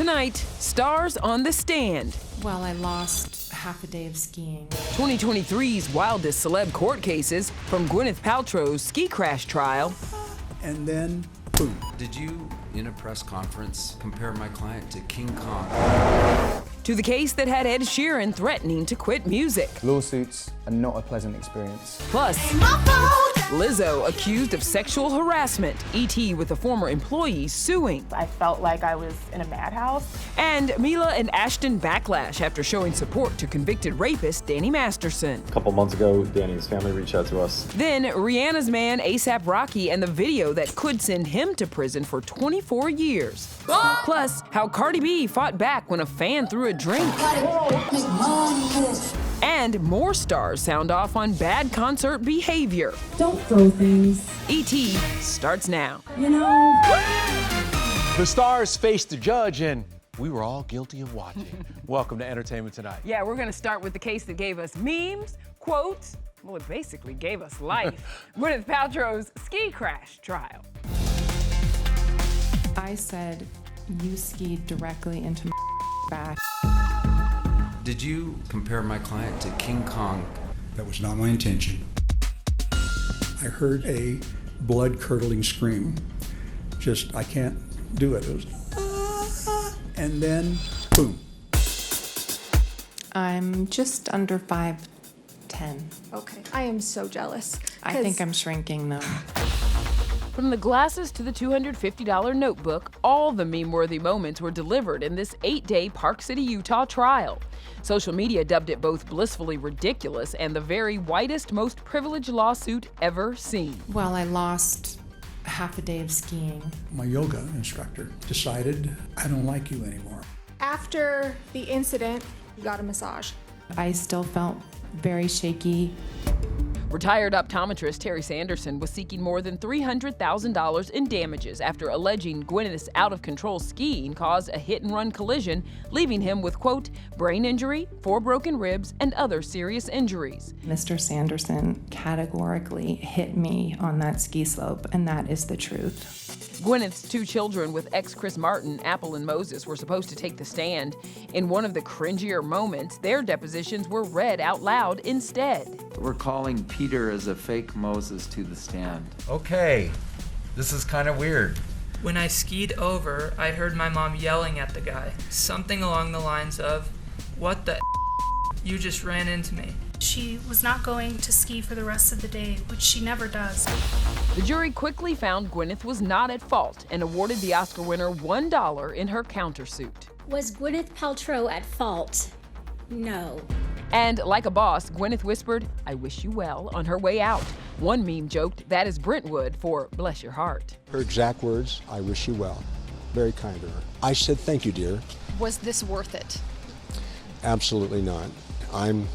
Tonight, stars on the stand. Well, I lost half a day of skiing. 2023's wildest celeb court cases, from Gwyneth Paltrow's ski crash trial. And then, boom. Did you, in a press conference, compare my client to King Kong? To the case that had Ed Sheeran threatening to quit music. Lawsuits are not a pleasant experience. Plus, Lizzo accused of sexual harassment. E.T. with a former employee suing. I felt like I was in a madhouse. And Mila and Ashton backlash after showing support to convicted rapist Danny Masterson. A couple months ago, Danny's family reached out to us. Then Rihanna's man A$AP Rocky and the video that could send him to prison for 24 years. Plus, how Cardi B fought back when a fan threw a drink. And more stars sound off on bad concert behavior. Don't throw things. E.T. starts now. You know. The stars faced the judge, and we were all guilty of watching. Welcome to Entertainment Tonight. Yeah, we're gonna start with the case that gave us memes, quotes, well, it basically gave us life. Gwyneth Paltrow's ski crash trial. I said, you skied directly into my back. Did you compare my client to King Kong? That was not my intention. I heard a blood-curdling scream. Just, I can't do it. It was, and then, boom. I'm just under 5'10". Okay, I am so jealous. I think I'm shrinking though. From the glasses to the $250 notebook, all the meme-worthy moments were delivered in this 8-day Park City, Utah trial. Social media dubbed it both blissfully ridiculous and the very whitest, most privileged lawsuit ever seen. Well, I lost half a day of skiing. My yoga instructor decided, I don't like you anymore. After the incident, you got a massage. I still felt very shaky. Retired optometrist Terry Sanderson was seeking more than $300,000 in damages after alleging Gwyneth's out-of-control skiing caused a hit-and-run collision, leaving him with, quote, brain injury, 4 broken ribs, and other serious injuries. Mr. Sanderson categorically hit me on that ski slope, and that is the truth. Gwyneth's 2 children with ex-Chris Martin, Apple and Moses, were supposed to take the stand. In one of the cringier moments, their depositions were read out loud instead. We're calling Peter as a fake Moses to the stand. Okay, this is kind of weird. When I skied over, I heard my mom yelling at the guy, something along the lines of, "What the you just ran into me." She was not going to ski for the rest of the day, which she never does. The jury quickly found Gwyneth was not at fault and awarded the Oscar winner $1 in her countersuit. Was Gwyneth Paltrow at fault? No. And like a boss, Gwyneth whispered, "I wish you well," on her way out. One meme joked, "That is Brentwood for bless your heart." Her exact words, "I wish you well." Very kind of her. I said, "Thank you, dear." Was this worth it? Absolutely not. I'm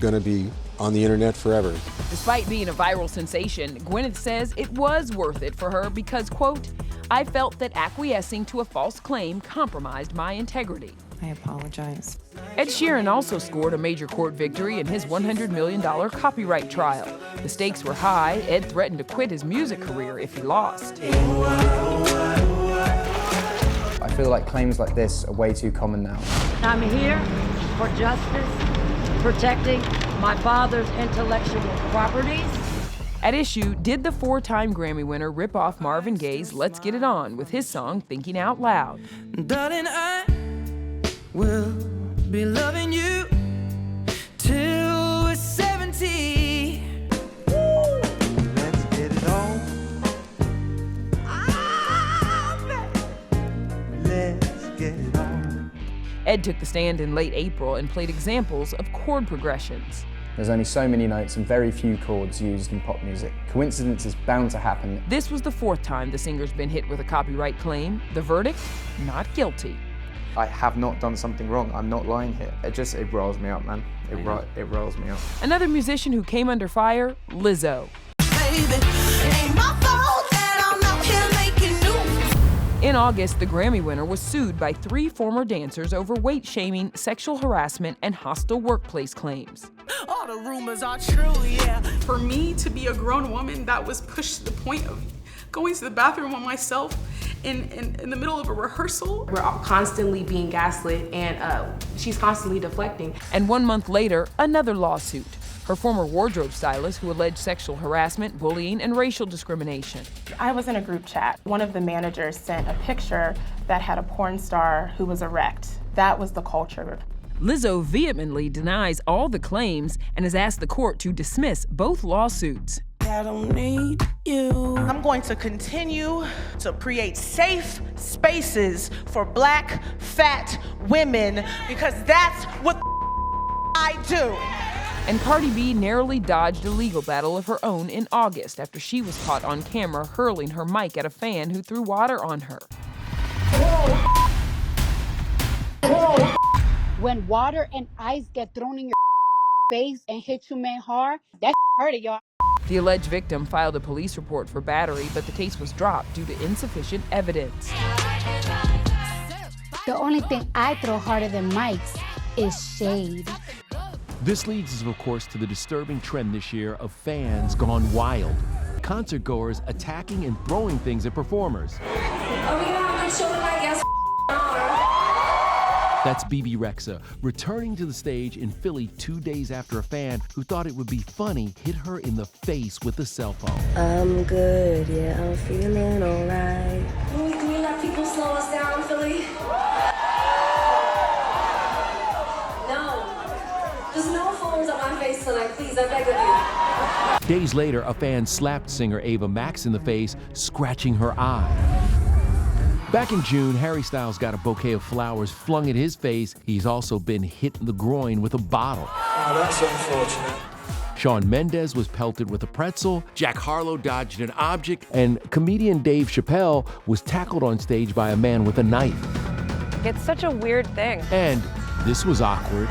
gonna be on the internet forever. Despite being a viral sensation, Gwyneth says it was worth it for her because, quote, "I felt that acquiescing to a false claim compromised my integrity." I apologize. Ed Sheeran also scored a major court victory in his $100 million copyright trial. The stakes were high. Ed threatened to quit his music career if he lost. I feel like claims like this are way too common now. I'm here for justice, protecting my father's intellectual properties. At issue, did the 4-time Grammy winner rip off Marvin Gaye's Let's Get It On with his song Thinking Out Loud? Darling, I will be loving you till we're 70. Let's get it on. Let's get it on. Ed took the stand in late April and played examples of chord progressions. There's only so many notes and very few chords used in pop music. Coincidence is bound to happen. This was the 4th time the singer's been hit with a copyright claim. The verdict? Not guilty. I have not done something wrong. I'm not lying here. It riles me up, man. It riles me up. Another musician who came under fire, Lizzo. Baby, ain't my fault that I'm out here making news. In August, the Grammy winner was sued by 3 former dancers over weight shaming, sexual harassment, and hostile workplace claims. All the rumors are true, yeah. For me to be a grown woman that was pushed to the point of going to the bathroom on myself in the middle of a rehearsal. We're constantly being gaslit, and she's constantly deflecting. And 1 month later, another lawsuit. Her former wardrobe stylist who alleged sexual harassment, bullying, and racial discrimination. I was in a group chat. One of the managers sent a picture that had a porn star who was erect. That was the culture. Lizzo vehemently denies all the claims and has asked the court to dismiss both lawsuits. I don't need you. I'm going to continue to create safe spaces for Black, fat women because that's what I do. And Cardi B narrowly dodged a legal battle of her own in August after she was caught on camera hurling her mic at a fan who threw water on her. When water and ice get thrown in your face and hit you man hard, that hurt it, y'all. The alleged victim filed a police report for battery, but the case was dropped due to insufficient evidence. The only thing I throw harder than mics is shade. This leads us, of course, to the disturbing trend this year of fans gone wild. Concert goers attacking and throwing things at performers. That's BB Rexa, returning to the stage in Philly 2 days after a fan who thought it would be funny hit her in the face with a cell phone. I'm good, yeah, I'm feeling alright. Can we let people slow us down, Philly? No. Just no phones on my face tonight, please, I beg of you. Days later, a fan slapped singer Ava Max in the face, scratching her eye. Back in June, Harry Styles got a bouquet of flowers flung at his face. He's also been hit in the groin with a bottle. Oh, that's unfortunate. Shawn Mendes was pelted with a pretzel, Jack Harlow dodged an object, and comedian Dave Chappelle was tackled on stage by a man with a knife. It's such a weird thing. And this was awkward.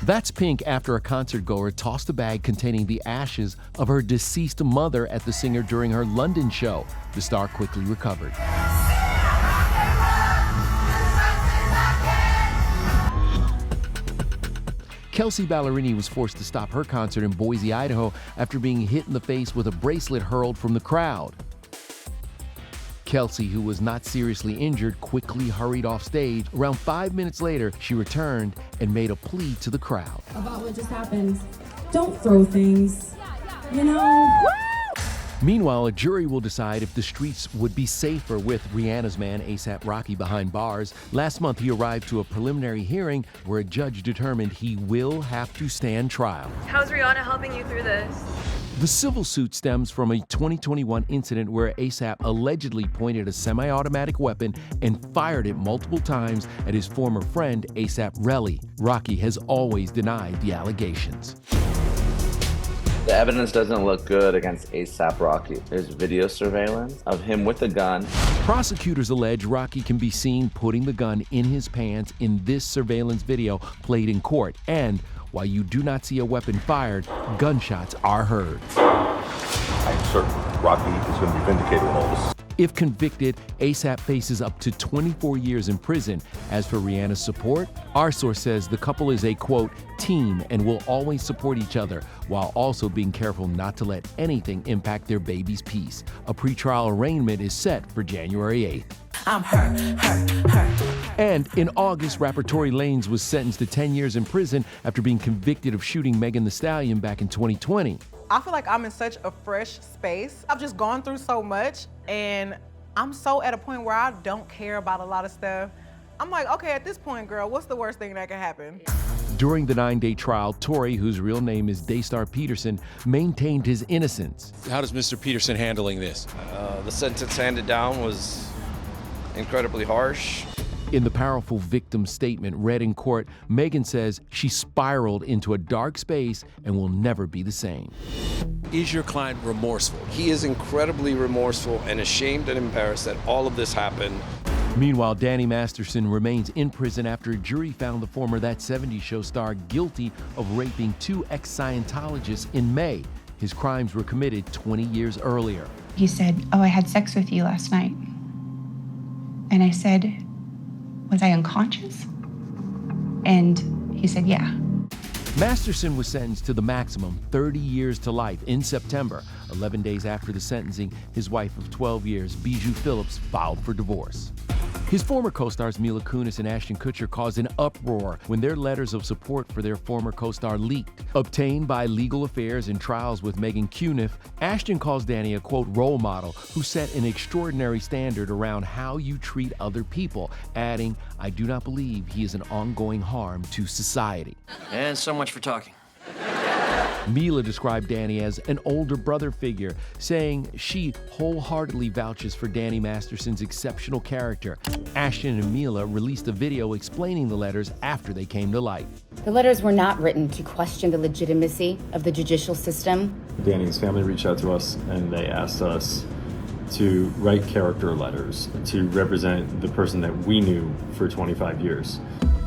That's Pink after a concert goer tossed a bag containing the ashes of her deceased mother at the singer during her London show. The star quickly recovered. Kelsea Ballerini was forced to stop her concert in Boise, Idaho after being hit in the face with a bracelet hurled from the crowd. Kelsea, who was not seriously injured, quickly hurried off stage. Around 5 minutes later, she returned and made a plea to the crowd. About what just happened. Don't throw things, you know? Meanwhile, a jury will decide if the streets would be safer with Rihanna's man, A$AP Rocky, behind bars. Last month, he arrived to a preliminary hearing where a judge determined he will have to stand trial. How's Rihanna helping you through this? The civil suit stems from a 2021 incident where A$AP allegedly pointed a semi-automatic weapon and fired it multiple times at his former friend, A$AP Rocky. Rocky has always denied the allegations. The evidence doesn't look good against A$AP Rocky. There's video surveillance of him with a gun. Prosecutors allege Rocky can be seen putting the gun in his pants in this surveillance video played in court. And while you do not see a weapon fired, gunshots are heard. I'm certain Rocky is going to be vindicated in all this. If convicted, A$AP faces up to 24 years in prison. As for Rihanna's support, our source says the couple is a, quote, team and will always support each other while also being careful not to let anything impact their baby's peace. A pretrial arraignment is set for January 8th. I'm hurt. And in August, rapper Tory Lanez was sentenced to 10 years in prison after being convicted of shooting Megan Thee Stallion back in 2020. I feel like I'm in such a fresh space. I've just gone through so much, and I'm so at a point where I don't care about a lot of stuff. I'm like, okay, at this point, girl, what's the worst thing that can happen? During the 9-day trial, Tory, whose real name is Daystar Peterson, maintained his innocence. How does Mr. Peterson handling this? The sentence handed down was incredibly harsh. In the powerful victim statement read in court, Megan says she spiraled into a dark space and will never be the same. Is your client remorseful? He is incredibly remorseful and ashamed and embarrassed that all of this happened. Meanwhile, Danny Masterson remains in prison after a jury found the former That 70s Show star guilty of raping 2 ex-Scientologists in May. His crimes were committed 20 years earlier. He said, "Oh, I had sex with you last night." And I said, "Was I unconscious?" And he said, "Yeah." Masterson was sentenced to the maximum, 30 years to life, in September. 11 days after the sentencing, his wife of 12 years, Bijou Phillips, filed for divorce. His former co-stars Mila Kunis and Ashton Kutcher caused an uproar when their letters of support for their former co-star leaked. Obtained by legal affairs and trials with Megan Cuniff, Ashton calls Danny a, quote, role model who set an extraordinary standard around how you treat other people, adding, I do not believe he is an ongoing harm to society. And so much for talking. Mila described Danny as an older brother figure, saying she wholeheartedly vouches for Danny Masterson's exceptional character. Ashton and Mila released a video explaining the letters after they came to light. The letters were not written to question the legitimacy of the judicial system. Danny's family reached out to us and they asked us to write character letters to represent the person that we knew for 25 years.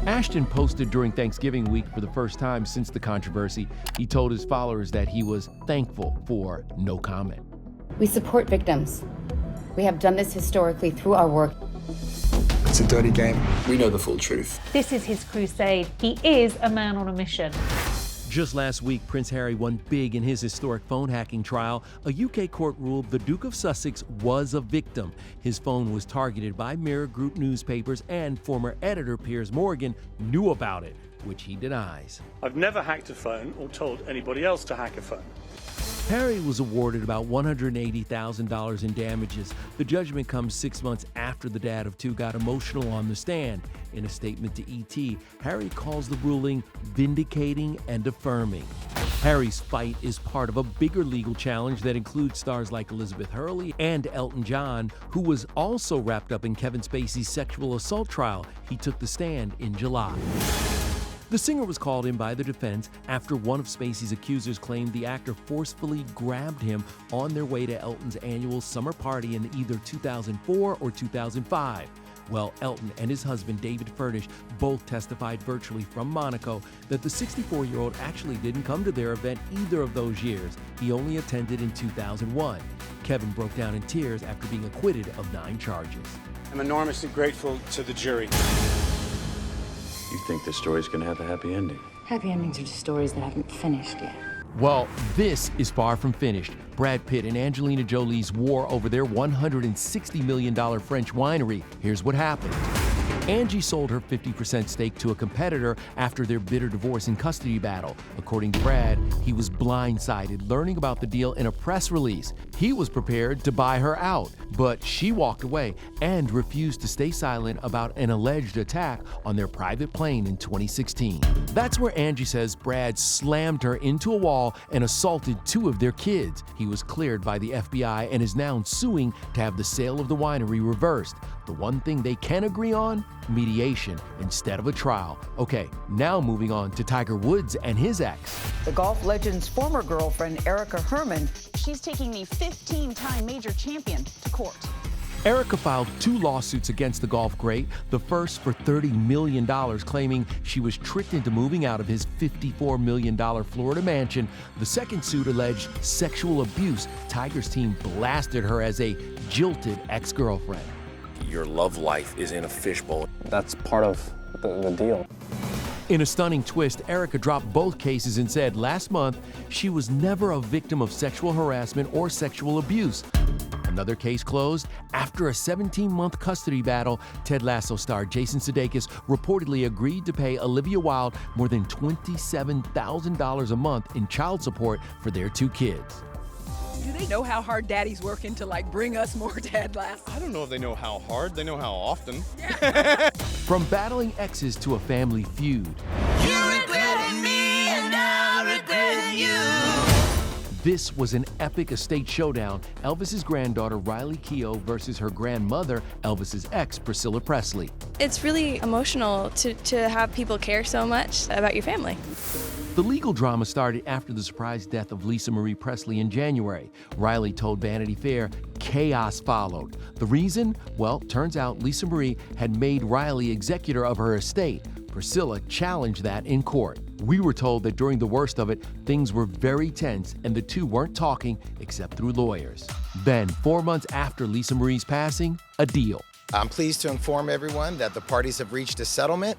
Ashton posted during Thanksgiving week for the first time since the controversy. He told his followers that he was thankful for no comment. We support victims. We have done this historically through our work. It's a dirty game. We know the full truth. This is his crusade. He is a man on a mission. Just last week, Prince Harry won big in his historic phone hacking trial. A UK court ruled the Duke of Sussex was a victim. His phone was targeted by Mirror Group newspapers, and former editor Piers Morgan knew about it, which he denies. I've never hacked a phone or told anybody else to hack a phone. Harry was awarded about $180,000 in damages. The judgment comes 6 months after the dad of two got emotional on the stand. In a statement to ET, Harry calls the ruling vindicating and affirming. Harry's fight is part of a bigger legal challenge that includes stars like Elizabeth Hurley and Elton John, who was also wrapped up in Kevin Spacey's sexual assault trial. He took the stand in July. The singer was called in by the defense after one of Spacey's accusers claimed the actor forcefully grabbed him on their way to Elton's annual summer party in either 2004 or 2005. Well, Elton and his husband, David Furnish, both testified virtually from Monaco that the 64-year-old actually didn't come to their event either of those years. He only attended in 2001. Kevin broke down in tears after being acquitted of 9 charges. I'm enormously grateful to the jury. You think this story's gonna have a happy ending? Happy endings are just stories that haven't finished yet. Well, this is far from finished. Brad Pitt and Angelina Jolie's war over their $160 million French winery. Here's what happened. Angie sold her 50% stake to a competitor after their bitter divorce and custody battle. According to Brad, he was blindsided learning about the deal in a press release. He was prepared to buy her out, but she walked away and refused to stay silent about an alleged attack on their private plane in 2016. That's where Angie says Brad slammed her into a wall and assaulted 2 of their kids. He was cleared by the FBI and is now suing to have the sale of the winery reversed. The one thing they can agree on? Mediation instead of a trial. Okay, now moving on to Tiger Woods and his ex. The golf legend's former girlfriend, Erica Herman. She's taking the 15-time major champion to court. Erica filed 2 lawsuits against the golf great, the first for $30 million, claiming she was tricked into moving out of his $54 million Florida mansion. The second suit alleged sexual abuse. Tiger's team blasted her as a jilted ex-girlfriend. Your love life is in a fishbowl. That's part of the deal. In a stunning twist, Erica dropped both cases and said last month she was never a victim of sexual harassment or sexual abuse. Another case closed. After a 17-month custody battle, Ted Lasso star Jason Sudeikis reportedly agreed to pay Olivia Wilde more than $27,000 a month in child support for their 2 kids. Do they know how hard Daddy's working to bring us more Ted Lasso? I don't know if they know how hard, they know how often. From battling exes to a family feud. You regretted me and I regret you. This was an epic estate showdown. Elvis's granddaughter Riley Keough versus her grandmother, Elvis's ex, Priscilla Presley. It's really emotional to have people care so much about your family. The legal drama started after the surprise death of Lisa Marie Presley in January. Riley told Vanity Fair chaos followed. The reason? Well, turns out Lisa Marie had made Riley executor of her estate. Priscilla challenged that in court. We were told that during the worst of it, things were very tense and the two weren't talking except through lawyers. Then, 4 months after Lisa Marie's passing, a deal. I'm pleased to inform everyone that the parties have reached a settlement.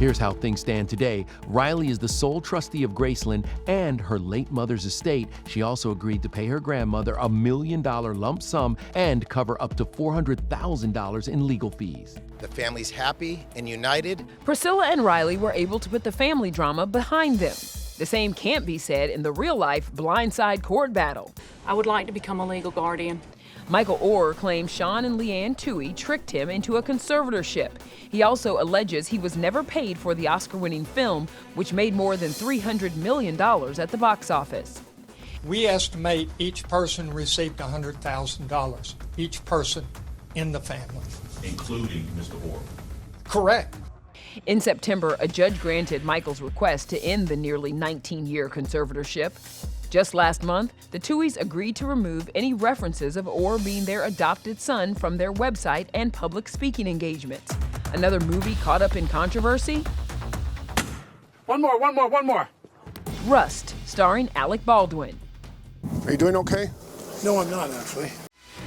Here's how things stand today. Riley is the sole trustee of Graceland and her late mother's estate. She also agreed to pay her grandmother $1 million lump sum and cover up to $400,000 in legal fees. The family's happy and united. Priscilla and Riley were able to put the family drama behind them. The same can't be said in the real-life blindside court battle. I would like to become a legal guardian. Michael Orr claims Sean and Leanne Toohey tricked him into a conservatorship. He also alleges he was never paid for the Oscar-winning film, which made more than $300 million at the box office. We estimate each person received $100,000, each person in the family. Including Mr. Orr. Correct. In September, a judge granted Michael's request to end the nearly 19-year conservatorship. Just last month, the Tooheys agreed to remove any references of Orr being their adopted son from their website and public speaking engagements. Another movie caught up in controversy? One more. Rust, starring Alec Baldwin. Are you doing okay? No, I'm not, actually.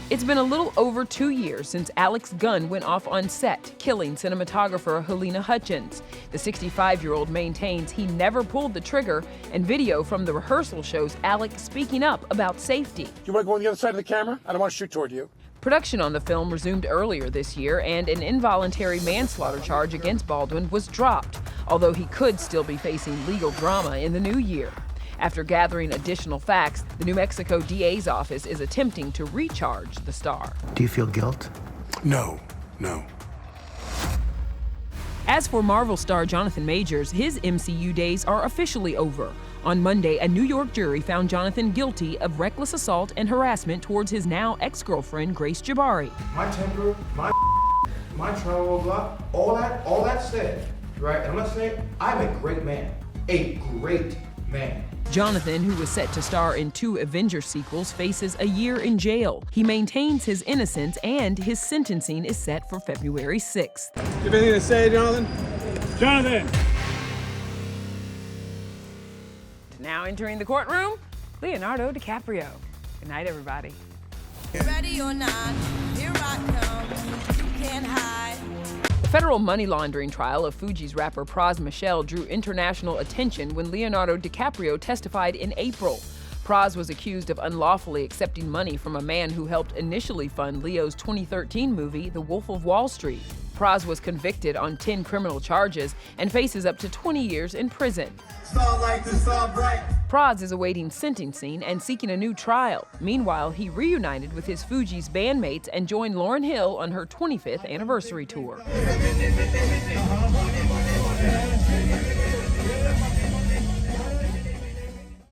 It's been a little over 2 years since Alec's gun went off on set, killing cinematographer Helena Hutchins. The 65-year-old maintains he never pulled the trigger, and video from the rehearsal shows Alec speaking up about safety. You want to go on the other side of the camera? I don't want to shoot toward you. Production on the film resumed earlier this year, and an involuntary manslaughter charge against Baldwin was dropped, although he could still be facing legal drama in the new year. After gathering additional facts, the New Mexico DA's office is attempting to recharge the star. Do you feel guilt? No. As for Marvel star Jonathan Majors, his MCU days are officially over. On Monday, a New York jury found Jonathan guilty of reckless assault and harassment towards his now ex-girlfriend, Grace Jabari. My temper, my travel, blah, all that said, right? And I'm not saying I'm a great man. A great man. Jonathan, who was set to star in 2 Avengers sequels, faces a year in jail. He maintains his innocence, and his sentencing is set for February 6th. You have anything to say, Jonathan? Jonathan! Now entering the courtroom, Leonardo DiCaprio. Good night, everybody. Ready or not, here I come. You can't hide. The federal money laundering trial of Fugees rapper Pras Michel drew international attention when Leonardo DiCaprio testified in April. Pras was accused of unlawfully accepting money from a man who helped initially fund Leo's 2013 movie, The Wolf of Wall Street. Pras was convicted on 10 criminal charges and faces up to 20 years in prison. Pras is awaiting sentencing and seeking a new trial. Meanwhile, he reunited with his Fugees bandmates and joined Lauryn Hill on her 25th anniversary tour.